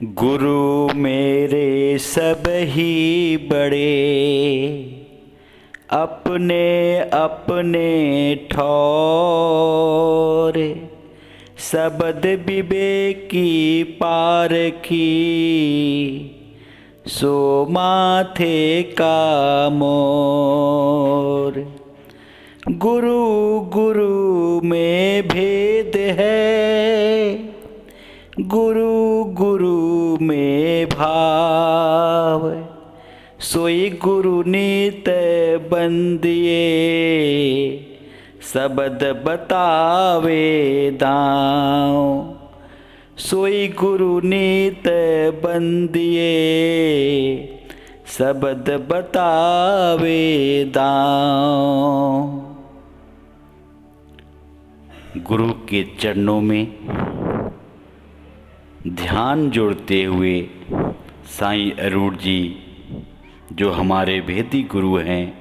गुरु मेरे सब ही बड़े, अपने अपने ठौरे। शब्द विवेकी पारखी, सो माथे का मोर। गुरु गुरु में भेद है, गुरु गुरु में भाव। सोई गुरु नीत बंदिए, शब्द बतावे दाँव। सोई गुरु नीत बंदिए, शब्द बतावे दाँव। गुरु के चरणों में ध्यान जोड़ते हुए साईं अरूढ़ जी, जो हमारे वेदी गुरु हैं,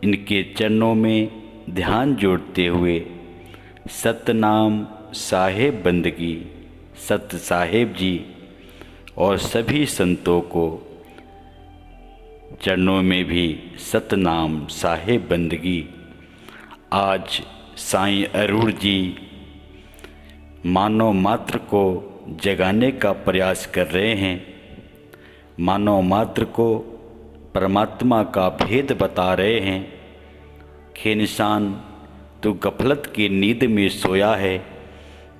इनके चरणों में ध्यान जोड़ते हुए सतनाम साहेब बंदगी, सत साहेब जी और सभी संतों को चरणों में भी सतनाम साहेब बंदगी। आज साईं अरूढ़ जी मानव मात्र को जगाने का प्रयास कर रहे हैं। मानव मात्र को परमात्मा का भेद बता रहे हैं कि इंसान, तू गफलत की नींद में सोया है,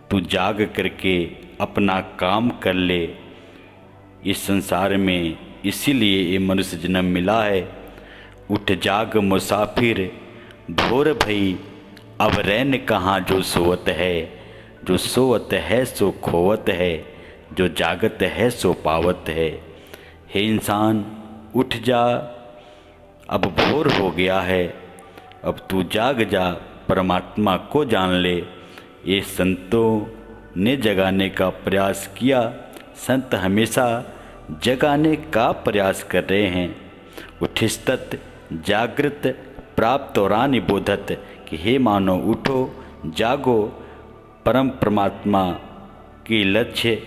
तू जाग करके अपना काम कर ले। इस संसार में इसीलिए ये मनुष्य जन्म मिला है। उठ जाग मुसाफिर, भोर भई अब रैन कहाँ। जो सोवत है, जो सोवत है सो खोवत है, जो जागत है सो पावत है। हे इंसान, उठ जा, अब भोर हो गया है, अब तू जाग जा, परमात्मा को जान ले। ये संतों ने जगाने का प्रयास किया। संत हमेशा जगाने का प्रयास कर रहे हैं। उठिस्तत जागृत प्राप्त औरानि बोधत, कि हे मानो उठो जागो, परम परमात्मा की लक्ष्य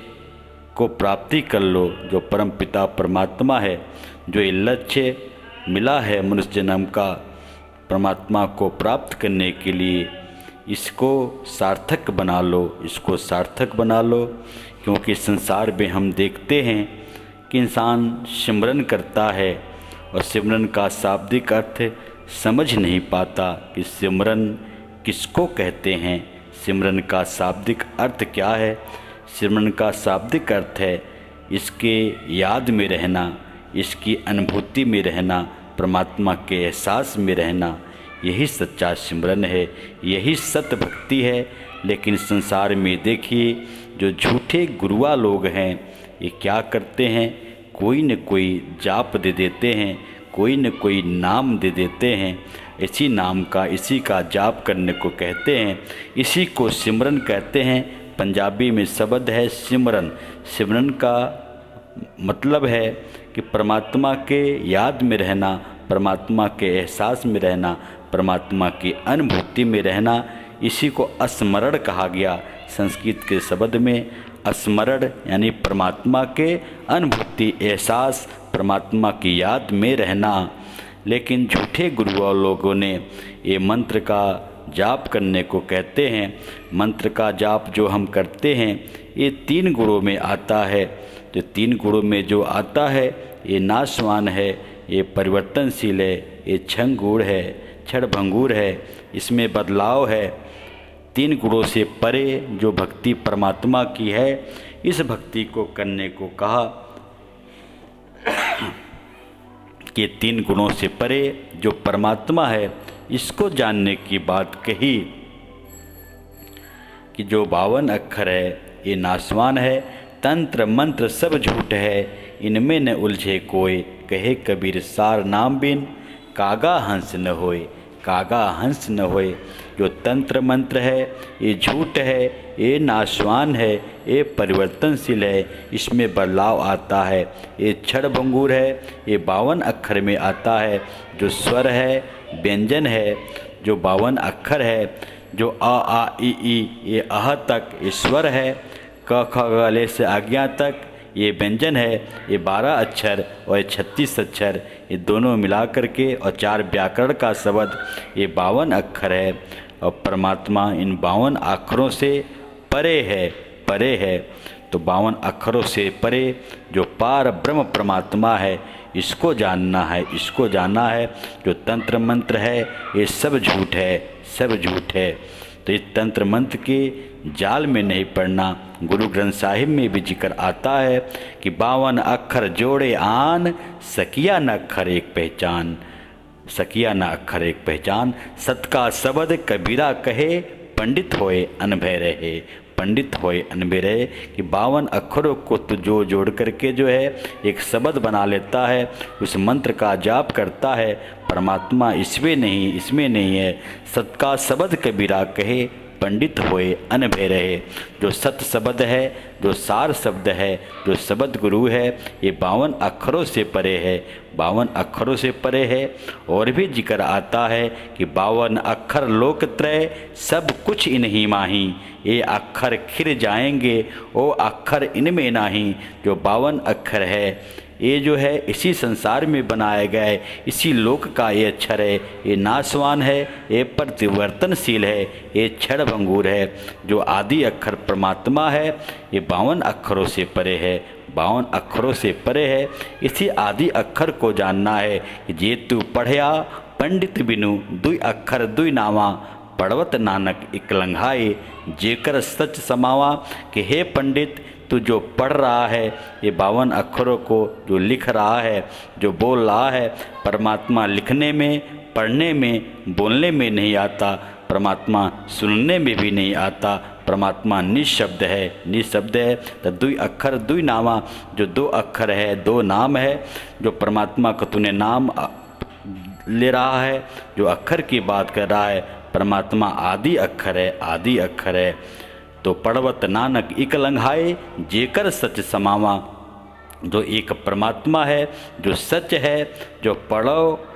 को प्राप्ति कर लो। जो परम पिता परमात्मा है, जो ये लक्ष्य मिला है मनुष्य जन्म का, परमात्मा को प्राप्त करने के लिए, इसको सार्थक बना लो, इसको सार्थक बना लो। क्योंकि संसार में हम देखते हैं कि इंसान सिमरन करता है और सिमरन का शाब्दिक अर्थ समझ नहीं पाता कि सिमरन किसको कहते हैं। सिमरन का शाब्दिक अर्थ क्या है? सिमरन का शाब्दिक अर्थ है इसके याद में रहना, इसकी अनुभूति में रहना, परमात्मा के एहसास में रहना। यही सच्चा सिमरन है, यही सत्य भक्ति है। लेकिन संसार में देखिए, जो झूठे गुरुआ लोग हैं, ये क्या करते हैं? कोई न कोई जाप दे देते हैं, कोई न कोई नाम दे देते हैं। इसी नाम का, इसी का जाप करने को कहते हैं, इसी को सिमरन कहते हैं। पंजाबी में शब्द है सिमरन। सिमरन का मतलब है कि परमात्मा के याद में रहना, परमात्मा के एहसास में रहना, परमात्मा की अनुभूति में रहना। इसी को स्मरण कहा गया। संस्कृत के शब्द में स्मरण यानी परमात्मा के अनुभूति, एहसास, परमात्मा की याद में रहना। लेकिन झूठे गुरुओं लोगों ने ये मंत्र का जाप करने को कहते हैं। मंत्र का जाप जो हम करते हैं, ये 3 गुणों में आता है। तो 3 गुणों में जो आता है, ये नाशवान है, ये परिवर्तनशील है, ये क्षणगुण है, क्षणभंगुर है, इसमें बदलाव है। 3 गुणों से परे जो भक्ति परमात्मा की है, इस भक्ति को करने को कहा कि 3 गुणों से परे जो परमात्मा है, इसको जानने की बात कही कि जो 52 अक्षर है, ये नाशवान है। तंत्र मंत्र सब झूठ है, इनमें न उलझे कोई। कहे कबीर सार नाम बिन, कागा हंस न होए, कागा हंस न होए। जो तंत्र मंत्र है, ये झूठ है, ये नाशवान है, ये परिवर्तनशील है, इसमें बदलाव आता है। ये क्षणभंगुर है, ये 52 अक्षर में आता है। जो स्वर है, व्यंजन है, जो 52 अक्षर है, जो अ आ इ ई, ये अह तक ईश्वर है। क ख ग ले से आज्ञा तक ये व्यंजन है, ये 12 अक्षर और ये 36 अक्षर, ये दोनों मिला करके और 4 व्याकरण का शब्द, ये 52 अक्षर है। और परमात्मा इन 52 अक्षरों से परे है, परे है। तो 52 अक्षरों से परे जो पार ब्रह्म परमात्मा है, इसको जानना है, इसको जानना है। जो तंत्र मंत्र है ये सब झूठ है, सब झूठ है। तो इस तंत्र मंत्र के जाल में नहीं पड़ना। गुरु ग्रंथ साहिब में भी जिक्र आता है कि 52 अक्षर जोड़े आन, सकिया न अक्षर एक पहचान, सकिया न अक्षर एक पहचान। सत का शब्द कबीरा कहे, पंडित होए अनभय रहे, पंडित होए अनभय रहे। कि 52 अक्षरों को तो जो जोड़ करके जो है एक शब्द बना लेता है, उस मंत्र का जाप करता है, परमात्मा इसमें नहीं, इसमें नहीं है। सत का शब्द कबीरा कहे, पंडित होए अनभय रहे। जो सत शब्द है, जो सार शब्द है, जो शब्द गुरु है, ये 52 अक्षरों से परे है, 52 अक्षरों से परे है। और भी जिक्र आता है कि 52 अक्षर लोकत्रय, सब कुछ इन्हीं माही, ये अक्षर खिर जाएंगे, वो अक्षर इनमें नाही। जो 52 अक्षर है ये जो है इसी संसार में बनाया गया है, इसी लोक का ये अक्षर है, ये नाशवान है, ये परिवर्तनशील है, ये क्षण भंगुर है। जो आदि अक्षर परमात्मा है ये 52 अक्षरों से परे है, 52 अक्षरों से परे है। इसी आदि अक्षर को जानना है कि जे तू पढ़या पंडित बिनु, दुई अक्षर दुई नावा, पढ़वत नानक इकलंघाए, जेकर सच समावा। कि हे पंडित, तू जो पढ़ रहा है ये 52 अक्षरों को जो लिख रहा है, जो बोल रहा है, परमात्मा लिखने में, पढ़ने में, बोलने में नहीं आता, परमात्मा सुनने में भी नहीं आता। परमात्मा निशब्द है, निशब्द है। तो दुई अक्षर दुई नामा, जो 2 अक्षर है, 2 नाम है। जो परमात्मा को तूने नाम ले रहा है, जो अक्षर की बात कर रहा है, परमात्मा आदि अक्षर है, आदि अक्षर है। तो पढ़वत नानक इकलंघाए, जेकर सच समावा। जो एक परमात्मा है, जो सच है, जो पढ़ो,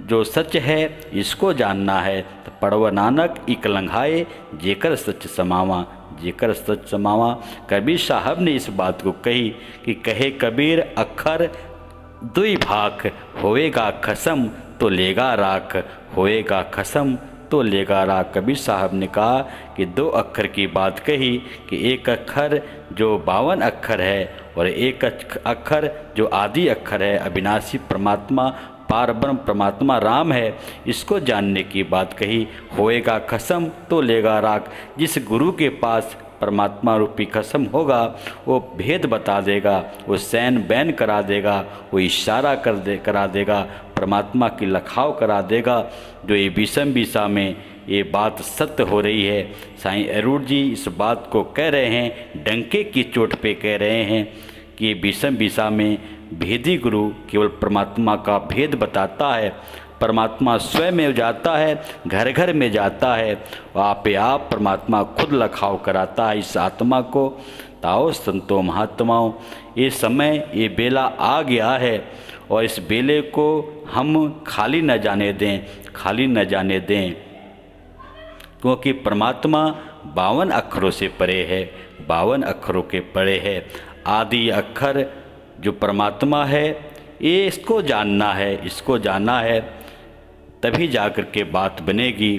जो सच है, इसको जानना है। तो पढ़व नानक इकलंघाए, जेकर सच समावा, जेकर सच समावा। कबीर साहब ने इस बात को कही कि कहे कबीर, अक्षर दुई भाख, होएगा खसम तो लेगा राख, होएगा खसम तो लेगा राख। कबीर साहब ने कहा कि 2 अक्षर की बात कही कि एक अक्षर जो 52 अक्षर है और एक अक्षर जो आदि अक्षर है, अविनाशी परमात्मा पारब्रह्म परमात्मा राम है, इसको जानने की बात कही। होएगा खसम तो लेगा राख। जिस गुरु के पास परमात्मा रूपी कसम होगा, वो भेद बता देगा, वो सैन बैन करा देगा, वो इशारा करा देगा, परमात्मा की लखाव करा देगा। जो ये विषम विषा में ये बात सत्य हो रही है। साईं अरूण जी इस बात को कह रहे हैं, डंके की चोट पे कह रहे हैं कि ये विषम विषा में भेदी गुरु केवल परमात्मा का भेद बताता है। परमात्मा स्वयं में जाता है, घर घर में जाता है, आप परमात्मा खुद लखाव कराता है इस आत्मा को। ताओ संतो महात्माओं, ये समय, ये बेला आ गया है और इस बेले को हम खाली न जाने दें, खाली न जाने दें। क्योंकि परमात्मा 52 अक्षरों से परे है, 52 अक्षरों के परे है। आदि अक्षर जो परमात्मा है, ये इसको जानना है, इसको जानना है, तभी जाकर के बात बनेगी।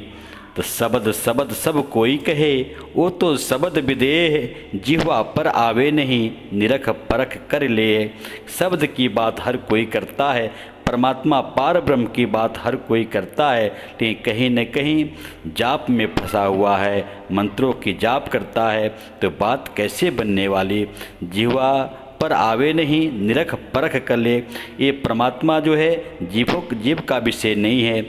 तो शब्द शब्द सब कोई कहे, वो तो शब्द विदेह, जिह्वा पर आवे नहीं, निरख परख कर ले। शब्द की बात हर कोई करता है, परमात्मा पार ब्रह्म की बात हर कोई करता है, लेकिन कहीं न कहीं जाप में फंसा हुआ है, मंत्रों की जाप करता है, तो बात कैसे बनने वाली। जिह्वा पर आवे नहीं, निरख परख कर ले। ये परमात्मा जो है जीव का विषय नहीं है,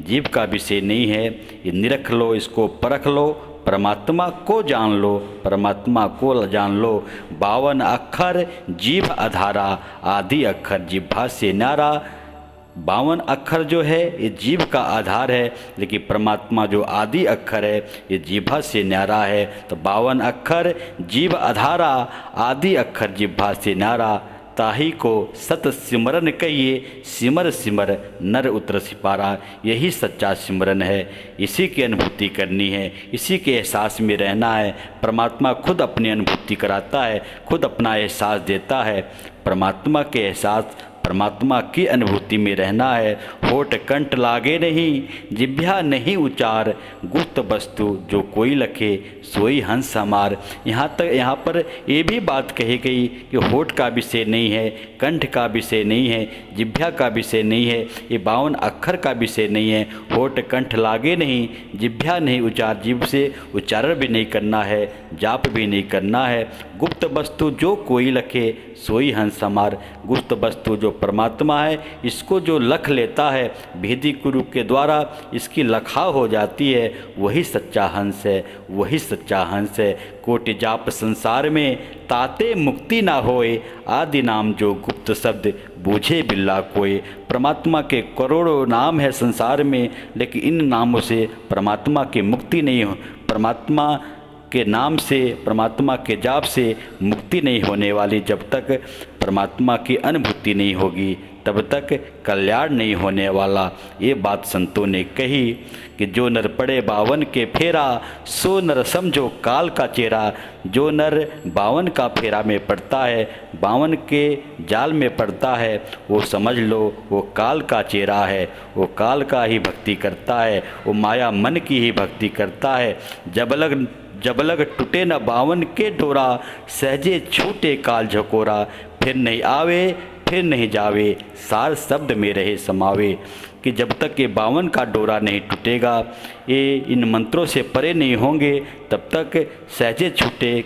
जीव का विषय नहीं है। ये निरख लो, इसको परख लो, परमात्मा को जान लो, परमात्मा को जान लो। 52 अक्षर जीभ आधारा, आदि अक्षर जिह्वा से न्यारा। 52 अक्षर जो है ये जीव का आधार है, लेकिन परमात्मा जो आदि अक्षर है ये जिह्वा से न्यारा है। तो 52 अक्षर जीव आधारा, आदि अक्षर जिह्वा से न्यारा। ताही को सत सिमरन कहिए, सिमर सिमर नर उतर सिपारा। यही सच्चा सिमरन है, इसी की अनुभूति करनी है, इसी के एहसास में रहना है। परमात्मा खुद अपनी अनुभूति कराता है, खुद अपना एहसास देता है। परमात्मा के एहसास, परमात्मा की अनुभूति में रहना है। होठ कंठ लागे नहीं, जिह्वा नहीं उचार, गुप्त वस्तु जो कोई लखे, सोई हंस हमार। यहाँ पर ये भी बात कही गई कि होठ का विषय नहीं है, कंठ का विषय नहीं है, जिह्वा का विषय नहीं है, ये 52 अक्षर का विषय नहीं है। होठ कंठ लागे नहीं, जिह्वा नहीं उचार, जीभ से उच्चारण भी नहीं करना है, जाप भी नहीं करना है। गुप्त वस्तु जो कोई लखे, सोई हंस हमार। गुप्त वस्तु जो परमात्मा है, इसको जो लख लेता है, भेदी गुरु के द्वारा इसकी लखाव हो जाती है, वही सच्चा हंस है, वही सच्चा हंस है। कोटि जाप संसार में, ताते मुक्ति ना होए, आदि नाम जो गुप्त शब्द बूझे बिल्ला कोई। परमात्मा के करोड़ों नाम है संसार में, लेकिन इन नामों से परमात्मा की मुक्ति नहीं हो। परमात्मा के नाम से, परमात्मा के जाप से मुक्ति नहीं होने वाली। जब तक परमात्मा की अनुभूति नहीं होगी, तब तक कल्याण नहीं होने वाला। ये बात संतों ने कही कि जो नर पड़े 52 के फेरा, सो नर समझो काल का चेहरा। जो नर 52 का फेरा में पड़ता है, 52 के जाल में पड़ता है, वो समझ लो वो काल का चेहरा है, वो काल का ही भक्ति करता है, वो माया मन की ही भक्ति करता है। जब लग टूटे न 52 के डोरा, सहजे छूटे काल झकोरा। फिर नहीं आवे फिर नहीं जावे, सार शब्द में रहे समावे। कि जब तक ये 52 का डोरा नहीं टूटेगा, ये इन मंत्रों से परे नहीं होंगे, तब तक सहजे छूटे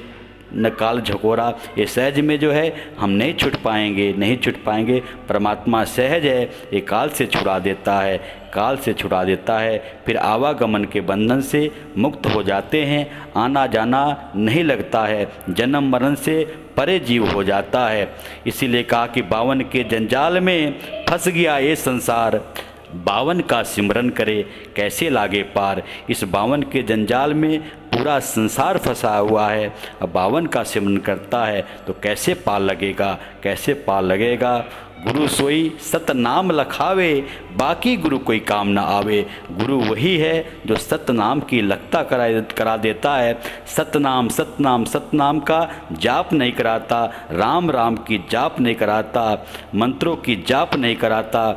न काल झकोरा। ये सहज में जो है हम नहीं छूट पाएंगे, नहीं छूट पाएंगे। परमात्मा सहज है, ये काल से छुड़ा देता है, काल से छुड़ा देता है। फिर आवागमन के बंधन से मुक्त हो जाते हैं, आना जाना नहीं लगता है, जन्म मरण से परे जीव हो जाता है। इसीलिए कहा कि 52 के जंजाल में फंस गया ये संसार, 52 का सिमरन करे कैसे लागे पार। इस 52 के जंजाल में पूरा संसार फंसा हुआ है। अब 52 का सिमरन करता है तो कैसे पार लगेगा, कैसे पार लगेगा। गुरु सोई सत नाम लखावे, बाकी गुरु कोई काम ना आवे। गुरु वही है जो सत नाम की लखता करा देता है। सतनाम सतनाम सतनाम का जाप नहीं कराता, राम राम की जाप नहीं कराता, मंत्रों की जाप नहीं कराता,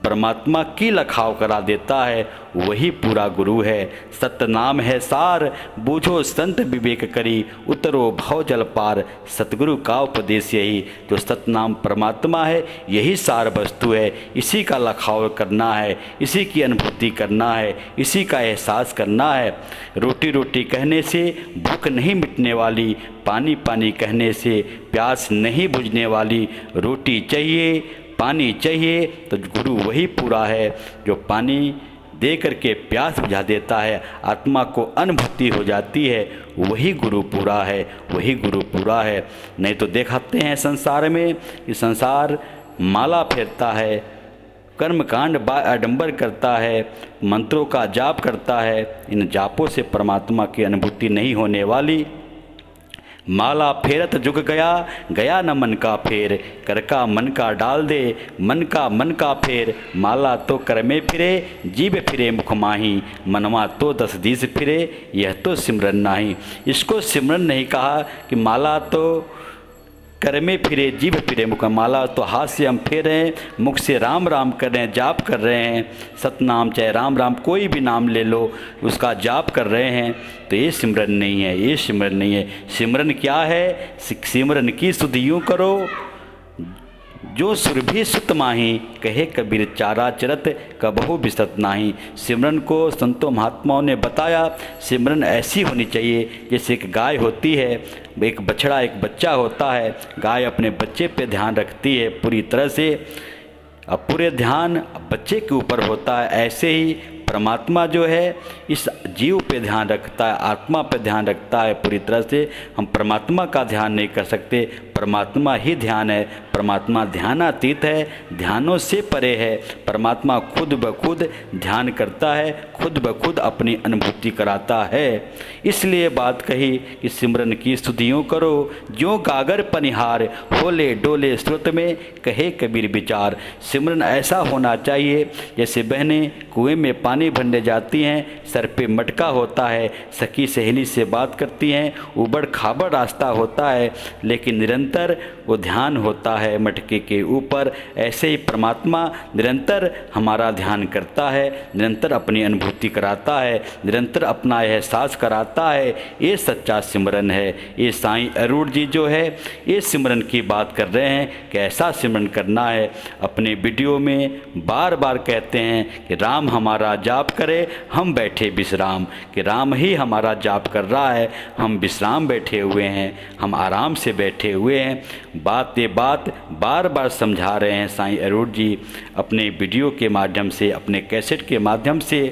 परमात्मा की लखाव करा देता है, वही पूरा गुरु है। सतनाम है सार, बूझो संत विवेक करी, उतरो भव जल पार। सतगुरु का उपदेश यही, जो सतनाम परमात्मा है, यही सार वस्तु है। इसी का लखाव करना है, इसी की अनुभूति करना है, इसी का एहसास करना है। रोटी रोटी कहने से भूख नहीं मिटने वाली, पानी पानी कहने से प्यास नहीं बुझने वाली। रोटी चाहिए, पानी चाहिए, तो गुरु वही पूरा है जो पानी दे करके प्यास बुझा देता है, आत्मा को अनुभूति हो जाती है, वही गुरु पूरा है, वही गुरु पूरा है। नहीं तो देखाते हैं संसार में, ये संसार माला फेरता है, कर्मकांड आडंबर करता है, मंत्रों का जाप करता है। इन जापों से परमात्मा की अनुभूति नहीं होने वाली। माला फेरत जुग गया, गया न मन का फेर, कर का मन का डाल दे, मन का फेर। माला तो कर में फिरे, जीव फिरे मुख माही, मनवा तो 10 दिस फिरे, यह तो सिमरन नाही। इसको सिमरन नहीं कहा कि माला तो कर में फिरे, जीव फिरे मुख। माला तो हाथ से हम फेर रहे हैं, मुख से राम राम कर रहे हैं, जाप कर रहे हैं। सतनाम चाहे राम राम कोई भी नाम ले लो, उसका जाप कर रहे हैं, तो ये सिमरन नहीं है, ये सिमरन नहीं है। सिमरन क्या है? सिमरन की सुध यूँ करो, जो सुरभि सुत माही, कहे कबीर चारा चरत कबहु बिसत नाही। सिमरन को संतों महात्माओं ने बताया, सिमरन ऐसी होनी चाहिए जैसे एक गाय होती है, एक बछड़ा एक बच्चा होता है। गाय अपने बच्चे पे ध्यान रखती है पूरी तरह से, अब पूरे ध्यान बच्चे के ऊपर होता है। ऐसे ही परमात्मा जो है इस जीव पे ध्यान रखता है, आत्मा पे ध्यान रखता है पूरी तरह से। हम परमात्मा का ध्यान नहीं कर सकते, परमात्मा ही ध्यान है, परमात्मा ध्यानातीत है, ध्यानों से परे है। परमात्मा खुद ब खुद ध्यान करता है, खुद ब खुद अपनी अनुभूति कराता है। इसलिए बात कही कि सिमरन की स्तुतियों करो, ज्यों गागर पनिहार, होले डोले स्रोत में कहे कबीर विचार। सिमरन ऐसा होना चाहिए जैसे बहनें कुएं में पानी भरने जाती हैं, सर पे मटका होता है, सखी सहेली से बात करती हैं, उबड़ खाबड़ रास्ता होता है, लेकिन निरंतर वो ध्यान होता है मटके के ऊपर। ऐसे ही परमात्मा निरंतर हमारा ध्यान करता है, निरंतर अपनी अनुभूति कराता है, निरंतर अपना एहसास कराता है। ये सच्चा सिमरन है। ये साईं अरूण जी जो है ये सिमरन की बात कर रहे हैं, कैसा सिमरन करना है। अपने वीडियो में बार बार कहते हैं कि राम हमारा जाप करे हम बैठे विश्राम, कि राम ही हमारा जाप कर रहा है, हम विश्राम बैठे हुए हैं, हम आराम से बैठे हुए हैं। बात ये बात बार बार समझा रहे हैं साईं अरूण जी अपने वीडियो के माध्यम से, अपने कैसेट के माध्यम से,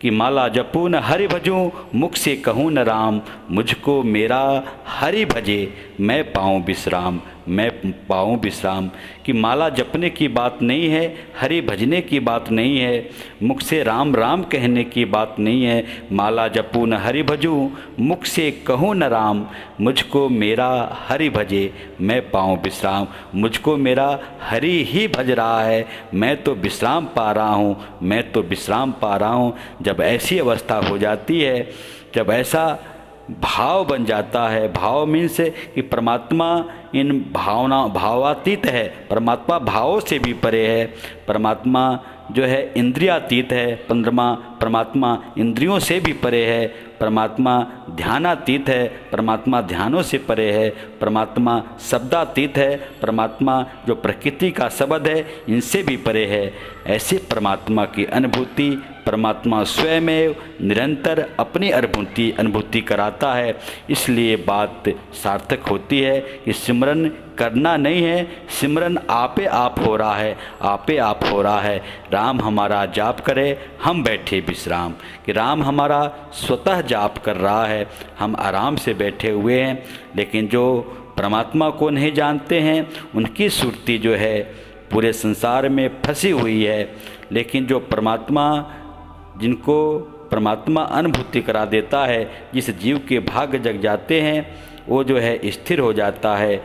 कि माला जपूं न हरि भजूं, मुख से कहूँ न राम, मुझको मेरा हरि भजे मैं पाऊँ विश्राम, मैं पाऊँ विश्राम। कि माला जपने की बात नहीं है, हरि भजने की बात नहीं है, मुख से राम राम कहने की बात नहीं है। माला जपूं न हरि भजूं, मुख से कहूँ न राम, मुझको मेरा हरि भजे मैं पाऊँ विश्राम। मुझको मेरा हरि ही भज रहा है, मैं तो विश्राम पा रहा हूँ, मैं तो विश्राम पा रहा हूँ। जब ऐसी अवस्था हो जाती है, जब ऐसा भाव बन जाता है, भाव मीन्स कि परमात्मा इन भावातीत है, परमात्मा भावों से भी परे है, परमात्मा जो है इंद्रियातीत है, परमात्मा इंद्रियों से भी परे है, परमात्मा ध्यानातीत है, परमात्मा ध्यानों से परे है, परमात्मा शब्दातीत है, परमात्मा जो प्रकृति का शब्द है इनसे भी परे है। ऐसे परमात्मा की अनुभूति परमात्मा स्वयं निरंतर अपनी अनुभूति कराता है। इसलिए बात सार्थक होती है कि सिमरन करना नहीं है, सिमरन आपे आप हो रहा है, आपे आप हो रहा है। राम हमारा जाप करे हम बैठे विश्राम, कि राम हमारा स्वतः जाप कर रहा है, हम आराम से बैठे हुए हैं। लेकिन जो परमात्मा को नहीं जानते हैं उनकी सुरती जो है पूरे संसार में फंसी हुई है। लेकिन जो परमात्मा, जिनको परमात्मा अनुभूति करा देता है, जिस जीव के भाग जग जाते हैं वो जो है स्थिर हो जाता है,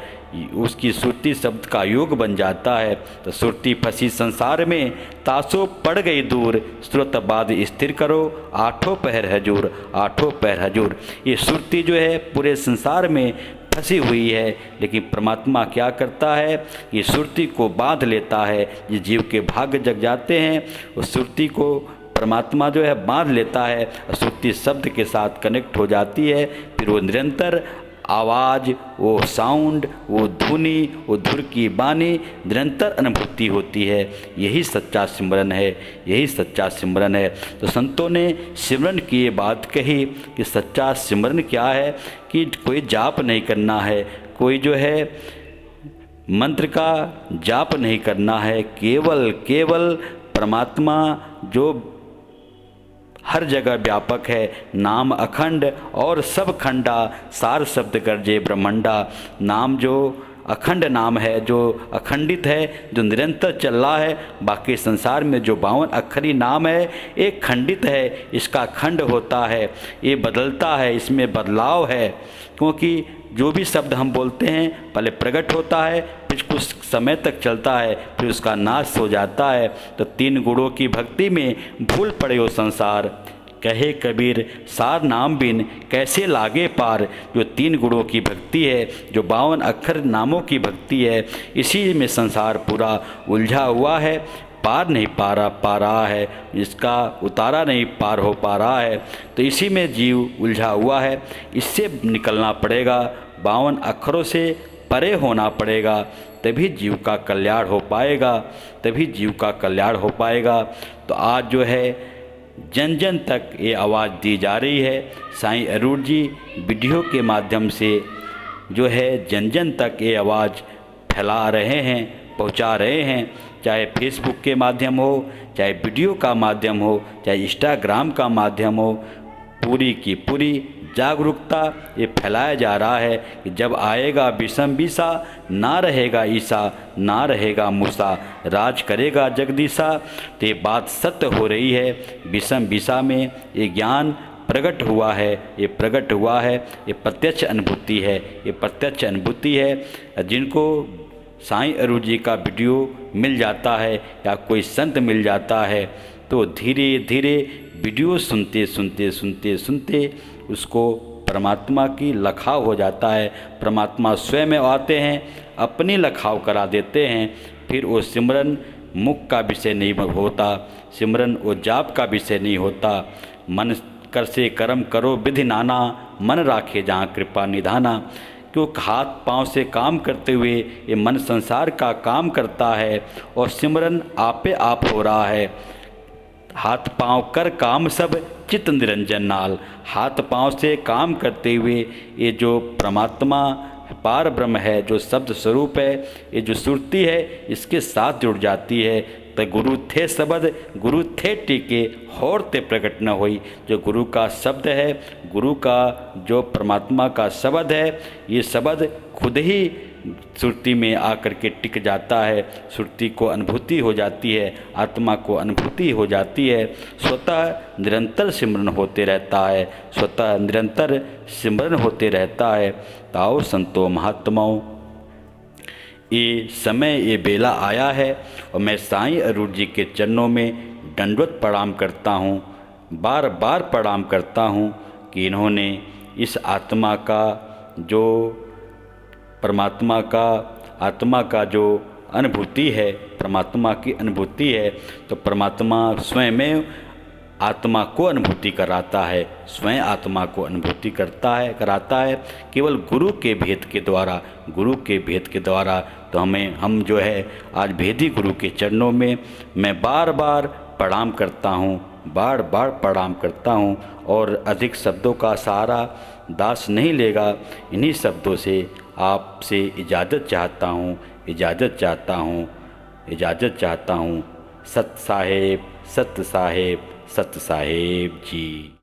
उसकी सुरती शब्द का योग बन जाता है। तो सुरती फंसी संसार में, तासो पड़ गई दूर, स्रोत बाद स्थिर करो, आठों पहर हजूर, आठों पहर हजूर। ये सुरती जो है पूरे संसार में फंसी हुई है, लेकिन परमात्मा क्या करता है, ये सुरती को बांध लेता है। जिस जीव के भाग जग जाते हैं उस सुरती को परमात्मा जो है बांध लेता है, सुरती शब्द के साथ कनेक्ट हो जाती है। फिर वो निरंतर आवाज़, वो साउंड, वो धुनी, वो धुर की बानी निरंतर अनुभूति होती है। यही सच्चा सिमरन है, यही सच्चा सिमरन है। तो संतों ने सिमरन की ये बात कही कि सच्चा सिमरन क्या है, कि कोई जाप नहीं करना है, कोई जो है मंत्र का जाप नहीं करना है, केवल परमात्मा जो हर जगह व्यापक है, नाम अखंड और सब खंडा, सार शब्द गर्जे ब्रह्मंडा। नाम जो अखंड नाम है, जो अखंडित है, जो निरंतर चल रहा है। बाकी संसार में जो 52 अक्षरी नाम है एक खंडित है, इसका खंड होता है, ये बदलता है, इसमें बदलाव है। क्योंकि जो भी शब्द हम बोलते हैं पहले प्रकट होता है, फिर कुछ समय तक चलता है, फिर उसका नाश हो जाता है। तो 3 गुणों की भक्ति में भूल पड़े हो संसार, कहे कबीर सार नाम बिन कैसे लागे पार। जो 3 गुणों की भक्ति है, जो 52 अक्षर नामों की भक्ति है, इसी में संसार पूरा उलझा हुआ है, पार नहीं पा रहा है, इसका उतारा नहीं पार हो पा रहा है। तो इसी में जीव उलझा हुआ है, इससे निकलना पड़ेगा, 52 अक्षरों से परे होना पड़ेगा, तभी जीव का कल्याण हो पाएगा, तभी जीव का कल्याण हो पाएगा। तो आज जो है जन जन तक ये आवाज़ दी जा रही है। साईं अरूण जी वीडियो के माध्यम से जो है जन जन तक ये आवाज़ फैला रहे हैं, पहुंचा रहे हैं। चाहे फेसबुक के माध्यम हो, चाहे वीडियो का माध्यम हो, चाहे इंस्टाग्राम का माध्यम हो, पूरी की पूरी जागरूकता ये फैलाया जा रहा है कि जब आएगा विषम विषा, ना रहेगा ईसा, ना रहेगा मूसा, राज करेगा जगदीशा। तो ये बात सत्य हो रही है। विषम विषा में ये ज्ञान प्रकट हुआ है, ये प्रकट हुआ है, ये प्रत्यक्ष अनुभूति है, ये प्रत्यक्ष अनुभूति है। जिनको साईं अरूण जी का वीडियो मिल जाता है या कोई संत मिल जाता है तो धीरे धीरे वीडियो सुनते सुनते सुनते सुनते उसको परमात्मा की लखाव हो जाता है। परमात्मा स्वयं आते हैं, अपनी लखाव करा देते हैं। फिर वो सिमरन मुख का विषय नहीं होता, सिमरन वो जाप का विषय नहीं होता। मन कर से कर्म करो विधि नाना, मन राखे जहाँ कृपा निधाना। क्योंकि हाथ पांव से काम करते हुए ये मन संसार का काम करता है और सिमरन आपे आप हो रहा है। हाथ पांव कर काम सब चित्त निरंजन नाल। हाथ पांव से काम करते हुए ये जो परमात्मा पार ब्रह्म है, जो शब्द स्वरूप है, ये जो सुरती है, इसके साथ जुड़ जाती है। तो गुरु थे शब्द, गुरु थे टीके, होर ते प्रकट न होई। जो गुरु का शब्द है, गुरु का जो परमात्मा का शब्द है, ये शब्द खुद ही सुरती में आकर के टिक जाता है। सुरती को अनुभूति हो जाती है, आत्मा को अनुभूति हो जाती है। स्वतः निरंतर सिमरन होते रहता है, स्वतः निरंतर सिमरन होते रहता है। ताओ संतो महात्माओं, ये समय ये बेला आया है और मैं साईं अरूण जी के चरणों में दंडवत प्रणाम करता हूँ, बार बार प्रणाम करता हूँ कि इन्होंने इस आत्मा का जो परमात्मा का आत्मा का जो अनुभूति है, परमात्मा की अनुभूति है, तो परमात्मा स्वयं में आत्मा को अनुभूति कराता है, स्वयं आत्मा को अनुभूति कराता है केवल गुरु के भेद के द्वारा, गुरु के भेद के द्वारा। तो हम जो है आज भेदी गुरु के चरणों में मैं बार बार प्रणाम करता हूँ, बार बार प्रणाम करता हूँ और अधिक शब्दों का सहारा दास नहीं लेगा। इन्हीं शब्दों से आपसे इजाज़त चाहता हूँ, इजाज़त चाहता हूँ, इजाज़त चाहता हूँ। सत साहेब, सत साहेब, सत साहेब जी।